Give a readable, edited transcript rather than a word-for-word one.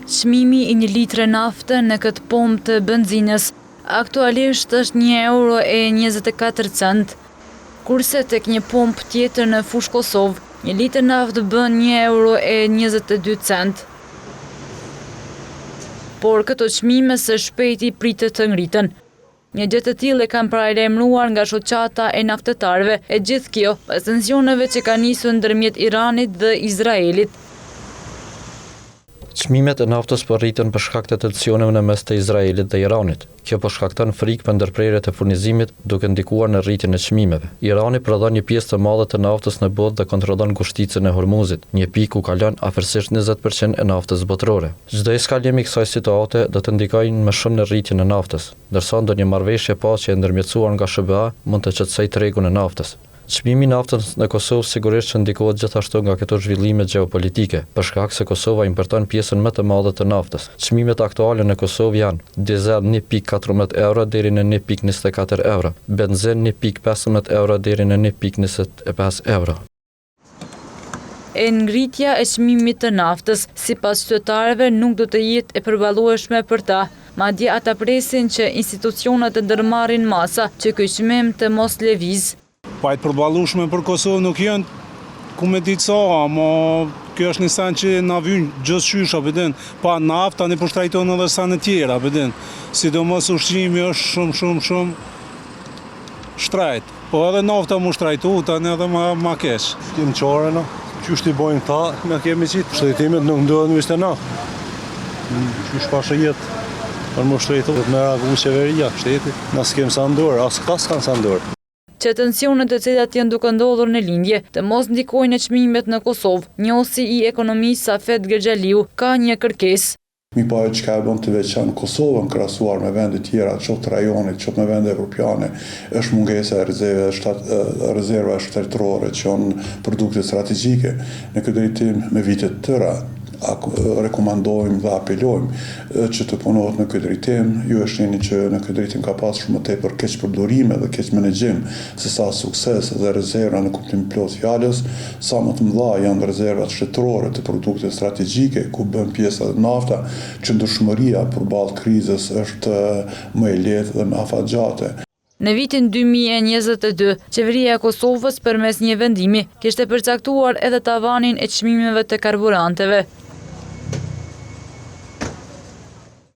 Çmimi i 1 litre nafte në këtë pompë të benzinës aktualisht është €1,24, kurse tek një pompë tjetër në fushë Kosovë, 1 litër naftë bën €1,22. Por këto çmime së shpejti pritet të ngriten. Një gjë të tillë e kanë paralajmëruar nga shoqata e naftetarëve, e gjithë kjo pas tensioneve që kanë nisur ndërmjet Iranit dhe Izraelit. Çmimet e naftës po rriten për shkak të tensioneve në mes të Izraelit dhe Iranit. Kjo po shkakton frikë për ndërprerjet e furnizimit, duke ndikuar në rritjen e çmimeve. Irani prodhon një pjesë të madhe të naftës në botë dhe kontrollon ngushticën e Hormuzit, një pikë ku kalon afërsisht 20% e naftës botërore. Çdo eskalim i kësaj situate do të ndikojë më shumë në rritjen e naftës, ndërsa ndonjë marrëveshje paqe e ndërmjetësuar nga SBA mund të çetësojë tregun e naftës. Çmimi i naftës në Kosovë sigurisht që ndikohet gjithashtu nga këto zhvillime gjeopolitike, për shkak se Kosova importon pjesën më të madhe të naftës. Çmimet aktuale në Kosovë janë: dizel €1.14 deri në €1.24, benzin €1.15 deri në €1.25. Ngritja e çmimit të naftës, sipas qytetarëve, nuk do të jetë e përballueshme për ta. Madje ata presin që institucionet të ndërmarrin masa që ky çmim të mos lëviz. Pa të përballueshme për Kosovë nuk janë, ku me ditë sa, ama kjo është një sen që na vyn gjithçysh, apo din, pa naftë tani po shtrajton edhe sene tjera, apo din. Sidomos ushqimi është shumë shtrajt. Po edhe nafta mu shtrajtu tani edhe ma keq. Tim çore no, qysh ti bojnë ta, na kemi qitë. Shtrejtimet nuk ndodhen veç te na. Qysh pashë jetë për më shtrejtu, me reagu qeveria, shteti. Na s'kem sa ndorë, as këta s'kan sa ndorë. Që tensionet të cilat janë duke ndodhur në lindje të mos ndikojnë në çmimet në Kosovë, njohësi i ekonomisë Safet Gerxhaliu ka një kërkesë. Mi pa e çka e bën të veçantë Kosovën krahasuar me vende tjera, qoftë të rajonit, qoftë me vende evropiane, është mungesa e rezervave shtetërore që janë produkte strategjike. Në këtë drejtim me vite të tëra rekomandojmë dhe apelojmë që të punohet në këtë drejtim. Ju e shihni që në këtë drejtim ka pas shumë tepër keq përdorime dhe keq menaxhim, se sa sukses dhe rezerva në kuptim plot fjalës, sa më të mëdha janë rezervat shtetërore të produkte strategjike ku bën pjesë edhe nafta, që ndryshmëria përballë krizës është më e lehtë dhe më afatgjate. Në vitin 2022, qeveria e Kosovës përmes një vendimi kishte përcaktuar edhe tavanin e çmimeve të karburanteve.